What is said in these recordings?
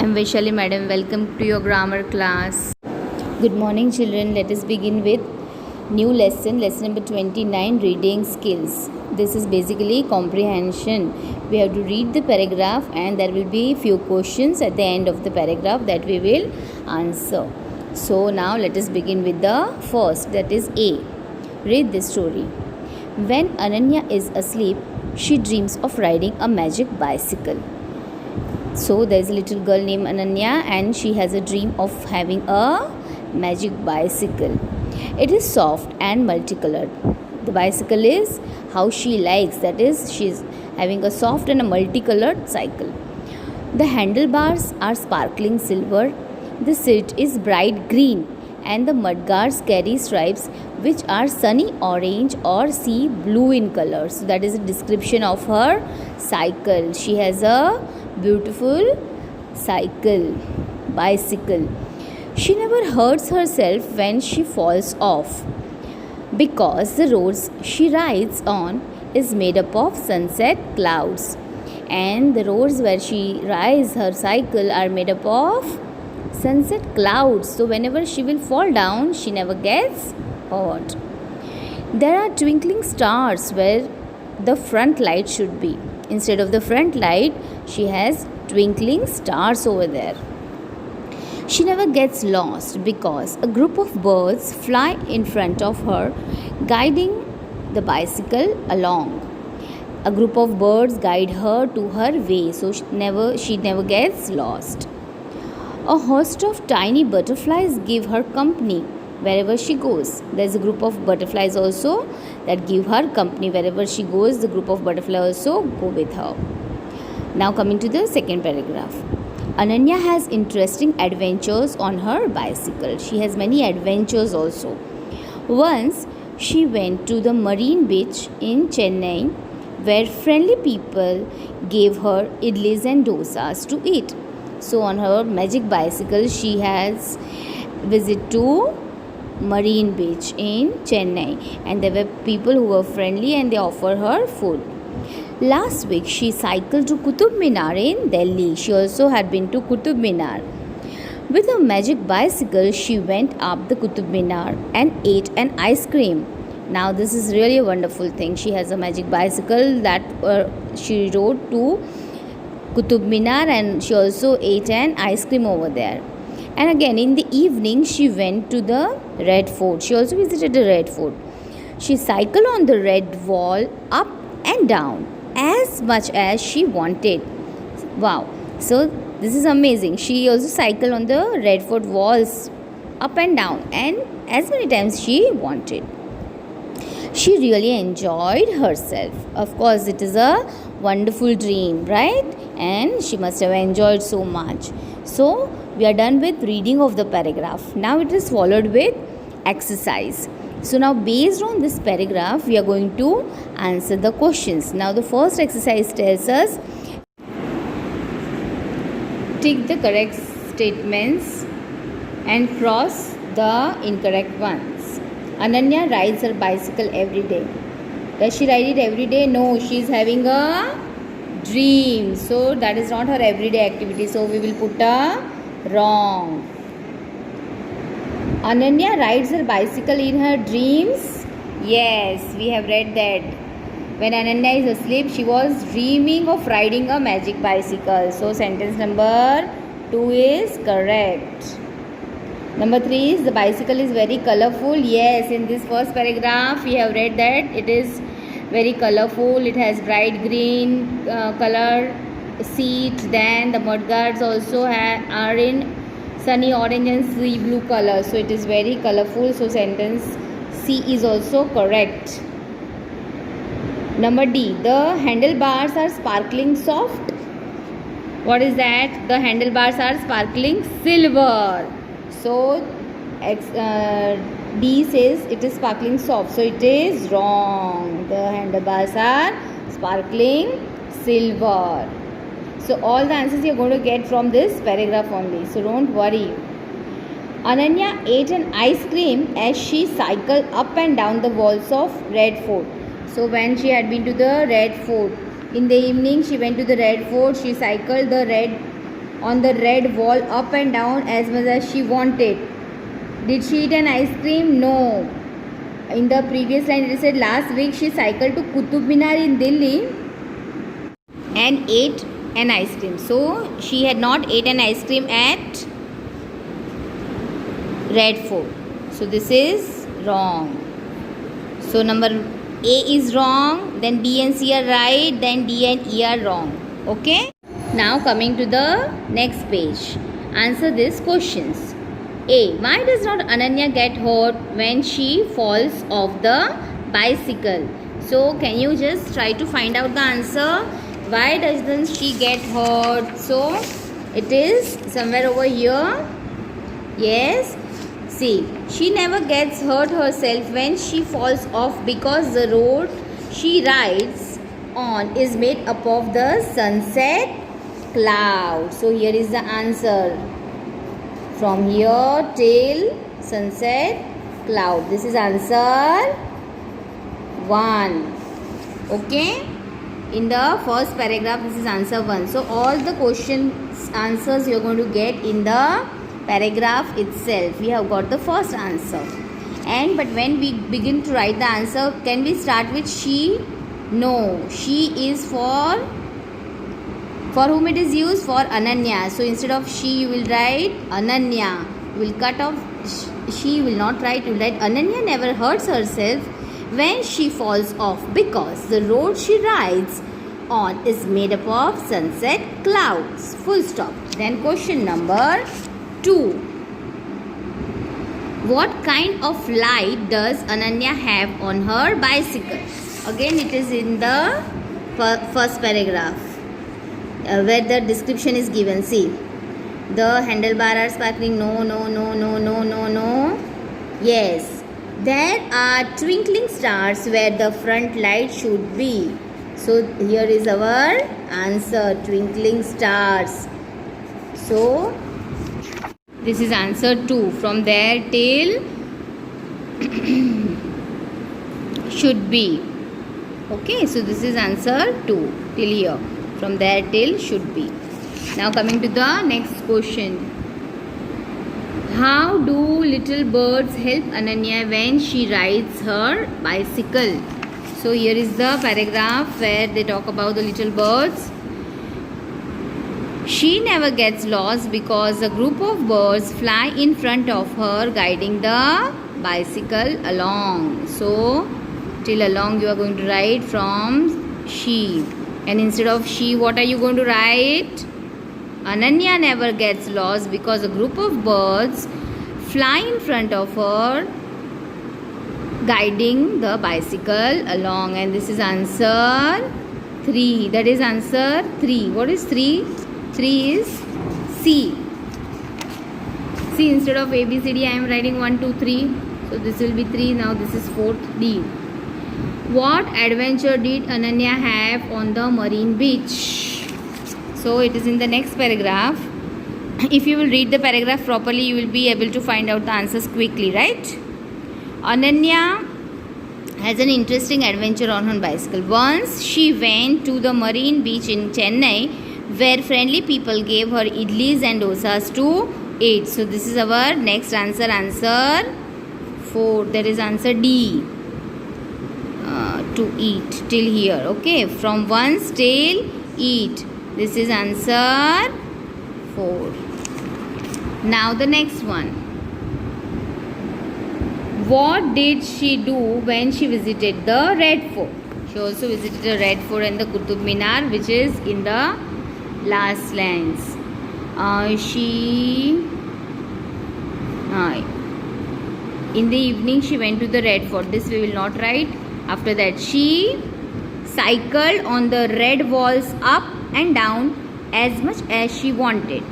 I'm Vaishali Madam. Welcome to your grammar class. Good morning, children. Let us begin with new lesson number 29, reading skills. This is basically comprehension. We have to read the paragraph and there will be few questions at the end of the paragraph that we will answer. So now let us begin with the first, that is A. Read this story. When Ananya is asleep, she dreams of riding a magic bicycle. So there is a little girl named Ananya and she has a dream of having a magic bicycle. It is soft and multicolored. The bicycle is how she likes, that is, she is having a soft and a multicolored cycle. The handlebars are sparkling silver, the seat is bright green, and the mudguards carry stripes which are sunny orange or sea blue in color. So that is a description of her cycle. She has a beautiful bicycle. She never hurts herself when she falls off because the roads she rides on is made up of sunset clouds, and the roads where she rides her cycle are made up of sunset clouds. So whenever she will fall down, she never gets hurt. There are twinkling stars where the front light should be. Instead of the front light, she has twinkling stars over there. She never gets lost because a group of birds fly in front of her, guiding the bicycle along. A group of birds guide her to her way, so she never gets lost. A host of tiny butterflies give her company wherever she goes. There is a group of butterflies also that give her company. Wherever she goes, the group of butterflies also go with her. Now coming to the second paragraph. Ananya has interesting adventures on her bicycle. She has many adventures also. Once she went to the Marine Beach in Chennai, where friendly people gave her idlis and dosas to eat. So on her magic bicycle, she has visit to Marine Beach in Chennai, and there were people who were friendly and they offer her food. Last week she cycled to Qutub Minar in Delhi. She also had been to Qutub Minar. With a magic bicycle, she went up the Qutub Minar and ate an ice cream. Now this is really a wonderful thing. She has a magic bicycle that she rode to Qutub Minar and she also ate an ice cream over there. And again in the evening she went to the Red Fort. She also visited the Red Fort. She cycled on the Red Wall up and down as much as she wanted. Wow. So this is amazing. She also cycled on the Red Fort walls up and down and as many times she wanted. She really enjoyed herself. Of course, it is a wonderful dream, right? And she must have enjoyed so much. So we are done with reading of the paragraph. Now it is followed with exercise. So now based on this paragraph, we are going to answer the questions. Now the first exercise tells us, tick the correct statements and cross the incorrect ones. Ananya rides her bicycle every day. Does she ride it every day? No, she is having a dream. So that is not her everyday activity. So we will put a wrong. Ananya rides her bicycle in her dreams. Yes, we have read that. When Ananya is asleep, she was dreaming of riding a magic bicycle. So sentence number 2 is correct. Number 3 is the bicycle is very colorful. Yes, in this first paragraph we have read that it is very colorful. It has bright green color seat. Then the mudguards also are in sunny orange and sea blue color. So it is very colorful. So sentence C is also correct. Number D, the handlebars are sparkling soft. What is that? The handlebars are sparkling silver. So D says it is sparkling soft. So it is wrong. The handlebars are sparkling silver. So all the answers you are going to get from this paragraph only. So don't worry. Ananya ate an ice cream as she cycled up and down the walls of Red Fort. So when she had been to the Red Fort, in the evening she went to the Red Fort. She cycled the Red on the red wall up and down as much as she wanted. Did she eat an ice cream? No. In the previous line it said last week she cycled to Qutub Minar in Delhi and ate an ice cream. So she had not ate an ice cream at Red Fort. So this is wrong. So number A is wrong, then B and C are right, then D and E are wrong. Okay? Now coming to the next page. Answer these questions. A. Why does not Ananya get hurt when she falls off the bicycle? So can you just try to find out the answer? Why doesn't she get hurt? So it is somewhere over here. Yes. See, she never gets hurt herself when she falls off because the road she rides on is made up of the sunset cloud. So here is the answer. From here till sunset cloud. This is answer 1. Okay. In the first paragraph, this is answer 1. So all the questions answers you are going to get in the paragraph itself. We have got the first answer. But when we begin to write the answer, can we start with she? No. She is for whom it is used? For Ananya. So instead of she, you will write Ananya. You will cut off she, will not write. You will write Ananya never hurts herself when she falls off because the road she rides on is made up of sunset clouds. Full stop. Then question number 2. What kind of light does Ananya have on her bicycle? Again, it is in the first paragraph where the description is given. See, the handlebar are sparkling. No, no, no, no, no, no, no. Yes, there are twinkling stars where the front light should be. So here is our answer, twinkling stars. So this is answer 2. From there till should be. Okay, so this is answer 2 till here. From there till should be. Now coming to the next question. How do little birds help Ananya when she rides her bicycle? So here is the paragraph where they talk about the little birds. She never gets lost because a group of birds fly in front of her, guiding the bicycle along. So till along you are going to write from she. And instead of she, what are you going to write? Ananya never gets lost because a group of birds fly in front of her, guiding the bicycle along. And this is answer 3. That is answer 3. What is 3? 3 is C. See, instead of A, B, C, D, I am writing 1, 2, 3. So this will be 3. Now this is 4th, D. What adventure did Ananya have on the marine beach? So it is in the next paragraph. If you will read the paragraph properly, you will be able to find out the answers quickly, right? Ananya has an interesting adventure on her bicycle. Once she went to the marine beach in Chennai, where friendly people gave her idlis and dosas to eat. So this is our next answer, answer 4. That is answer D. To eat till here. Okay, from once till eat. This is answer 4. Now the next one. What did she do when she visited the Red Fort? She also visited the Red Fort and the Qutub Minar, which is in the last lines. In the evening she went to the Red Fort. This we will not write. After that, she cycled on the red walls up and down as much as she wanted.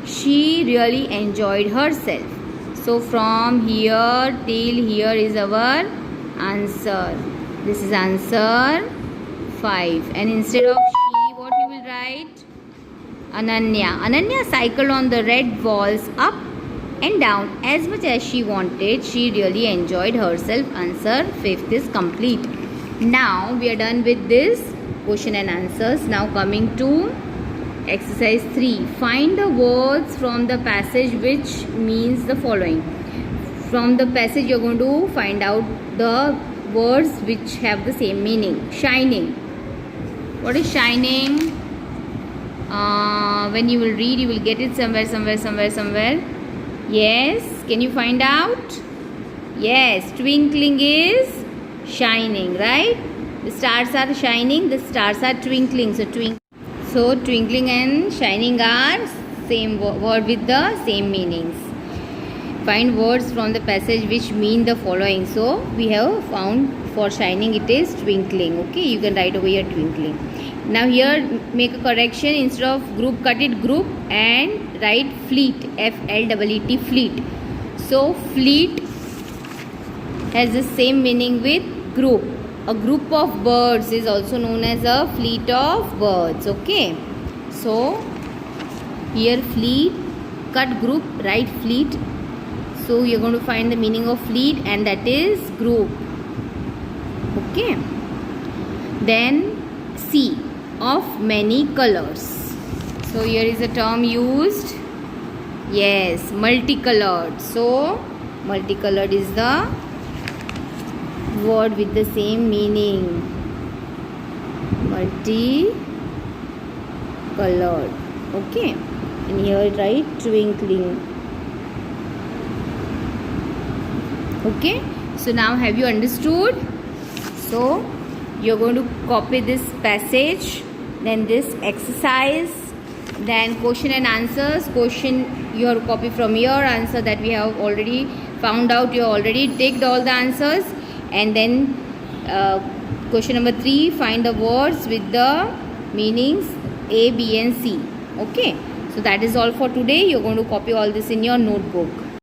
She really enjoyed herself. So from here till here is our answer. This is answer 5. And instead of she, what you will write? Ananya. Ananya cycled on the red walls up and down as much as she wanted. She really enjoyed herself. Answer 5th is complete. Now we are done with this question and answers. Now coming to Exercise 3. Find the words from the passage which means the following. From the passage you are going to find out the words which have the same meaning. Shining. What is shining? When you will read, you will get it somewhere. Yes. Can you find out? Yes. Twinkling is shining, right? The stars are shining. The stars are twinkling. So twinkling and shining are same word with the same meanings. Find words from the passage which mean the following. So we have found for shining it is twinkling. Okay, you can write over here twinkling. Now here make a correction. Instead of group, cut it group and write fleet. F-L-E-E-T, fleet. So fleet has the same meaning with group. A group of birds is also known as a fleet of birds. Okay, so here fleet, cut group, write fleet. So you're going to find the meaning of fleet, and that is group. Okay. Then C, of many colors. So here is a term used. Yes, multicolored. So multicolored is the word with the same meaning. Multicolored. Okay. And here write twinkling. Okay, so now have you understood? So you're going to copy this passage, then this exercise, then question and answers. Question you have to copy from your answer that we have already found out. You already ticked all the answers. And then question number 3, find the words with the meanings A, B and C. Okay, so that is all for today. You're going to copy all this in your notebook.